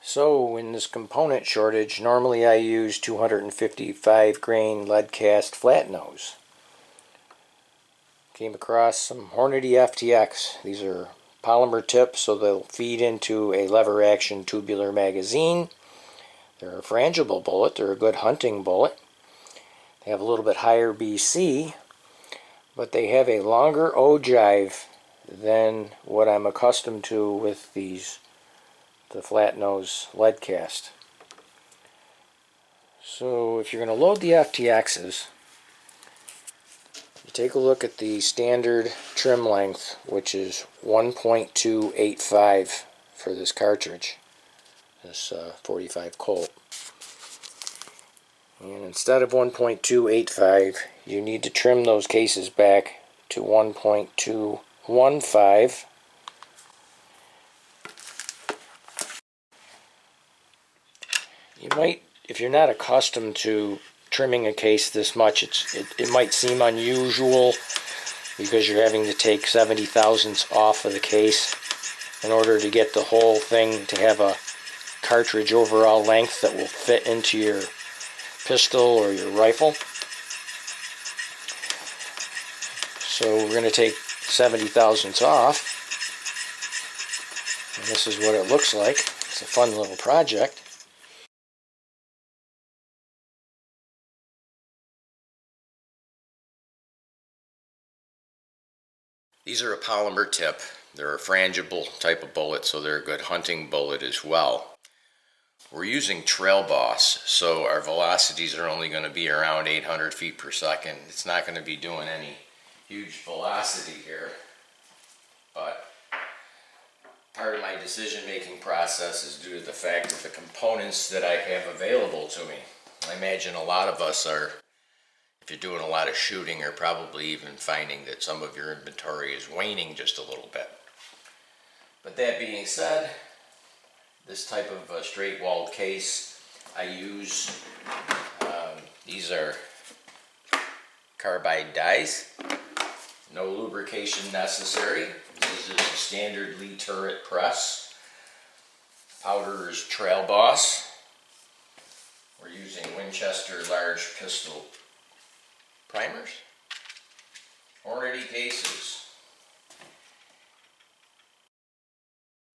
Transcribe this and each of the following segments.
So in this component shortage, normally I use 255 grain lead cast flat nose. Came across some Hornady FTX. These are polymer tips, so they'll feed into a lever action tubular magazine. They're a frangible bullet. They're a good hunting bullet. They have a little bit higher BC, but they have a longer ogive than what I'm accustomed to with the flat nose lead cast. So if you're going to load the FTXs, you take a look at the standard trim length, which is 1.285 for this cartridge, this 45 Colt. And instead of 1.285, you need to trim those cases back to 1.215. You might, if you're not accustomed to trimming a case this much, it might seem unusual because you're having to take 70 thousandths off of the case in order to get the whole thing to have a cartridge overall length that will fit into your pistol or your rifle. So we're going to take 70 thousandths off, and this is what it looks like. It's a fun little project. These are a polymer tip. They're a frangible type of bullet, so they're a good hunting bullet as well. We're using Trail Boss, so our velocities are only going to be around 800 feet per second. It's not going to be doing any huge velocity here, but part of my decision-making process is due to the fact that the components that I have available to me. I imagine a lot of us are, if you're doing a lot of shooting, are probably even finding that some of your inventory is waning just a little bit. But that being said, this type of straight-walled case I use, these are carbide dies, no lubrication necessary. This is a standard Lee turret press. Powder is Trail Boss. We're using Winchester large pistol primers. Hornady cases.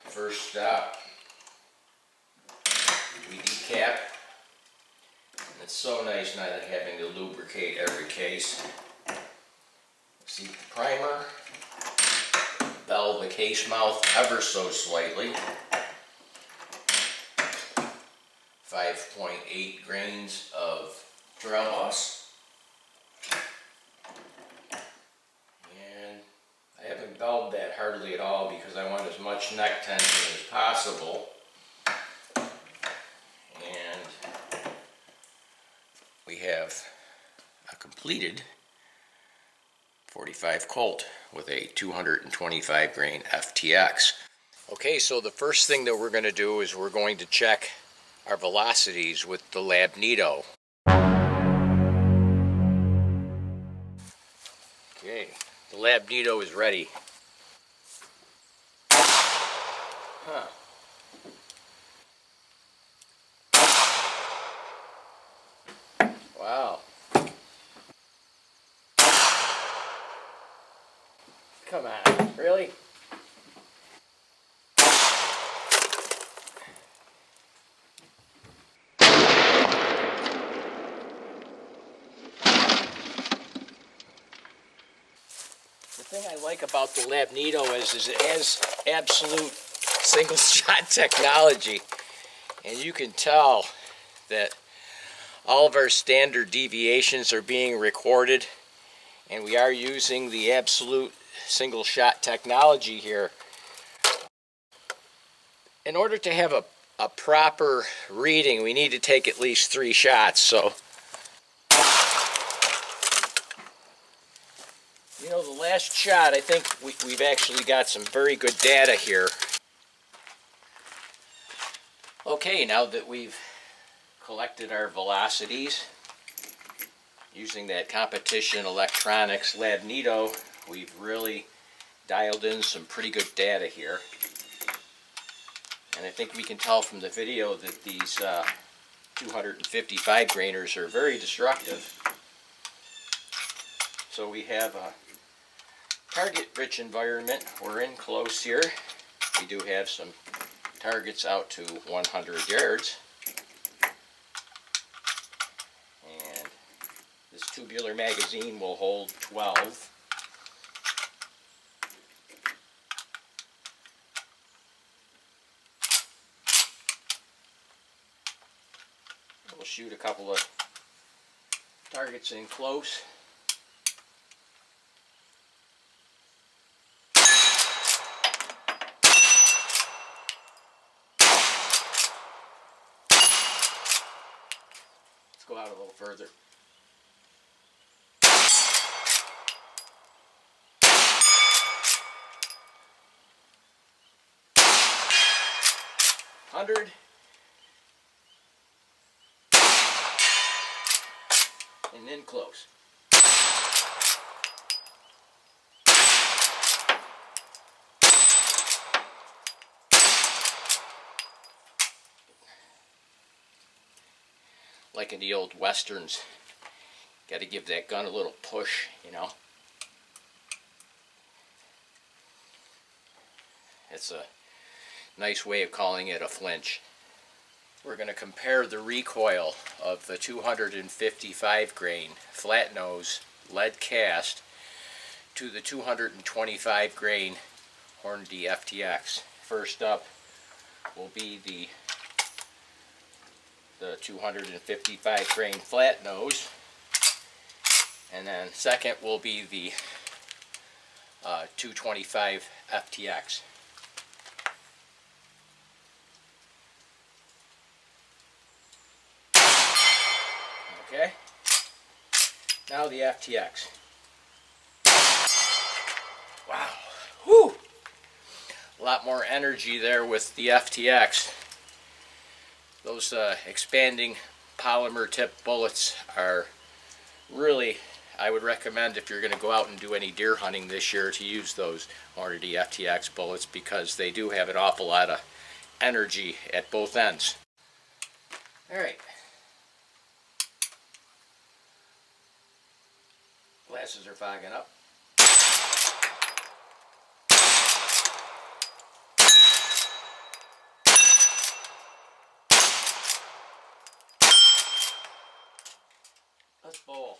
First stop, we decap. And it's so nice not having to lubricate every case. Seat the primer. Bell the case mouth ever so slightly. 5.8 grains of Trail Boss. And I haven't belled that hardly at all because I want as much neck tension as possible. And we have a completed 45 Colt with a 225 grain FTX. Okay, so the first thing that we're going to do is we're going to check our velocities with the Labneto. Okay, the Labneto is ready. Huh. Wow. Come on, really? The thing I like about the Labneto is it has absolute single shot technology, and you can tell that all of our standard deviations are being recorded, and we are using the absolute single shot technology here. In order to have a proper reading, we need to take at least 3 shots. So, you know, the last shot, I think we've actually got some very good data here. Okay, now that we've collected our velocities using that Competition Electronics Labneto, we've really dialed in some pretty good data here. And I think we can tell from the video that these 255 grainers are very destructive. So we have a target-rich environment. We're in close here. We do have some targets out to 100 yards. And this tubular magazine will hold 12. We'll shoot a couple of targets in close. Let's go out a little further. $100. And then close. Like in the old westerns, got to give that gun a little push, you know. It's a nice way of calling it a flinch. We're going to compare the recoil of the 255 grain flat nose lead cast to the 225 grain Hornady FTX. First up will be the 255 grain flat nose, and then second will be the 225 FTX. Okay, now the FTX. Wow, whew! A lot more energy there with the FTX. Those expanding polymer tip bullets are really, I would recommend if you're going to go out and do any deer hunting this year to use those Hornady FTX bullets, because they do have an awful lot of energy at both ends. Alright. Glasses are fogging up. Let's bowl.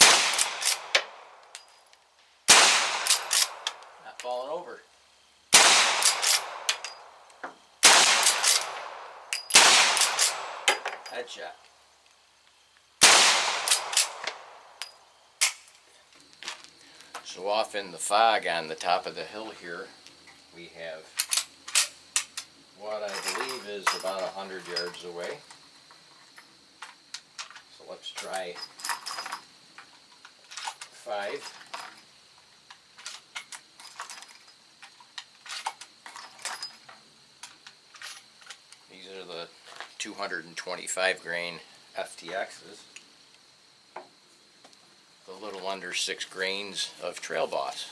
Not falling over. Headshot. So off in the fog on the top of the hill here, we have what I believe is about 100 yards away. So let's try 5. These are the 225 grain FTXs. A little under 6 grains of Trail Boss.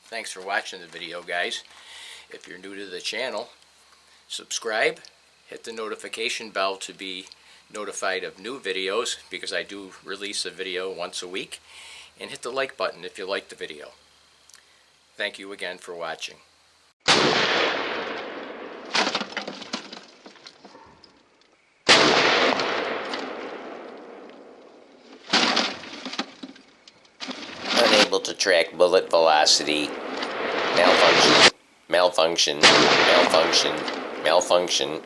Thanks for watching the video, guys. If you're new to the channel, subscribe, hit the notification bell to be notified of new videos, because I do release a video once a week, and hit the like button if you like the video. Thank you again for watching. Unable to track bullet velocity. Malfunction. Malfunction. Malfunction. Malfunction.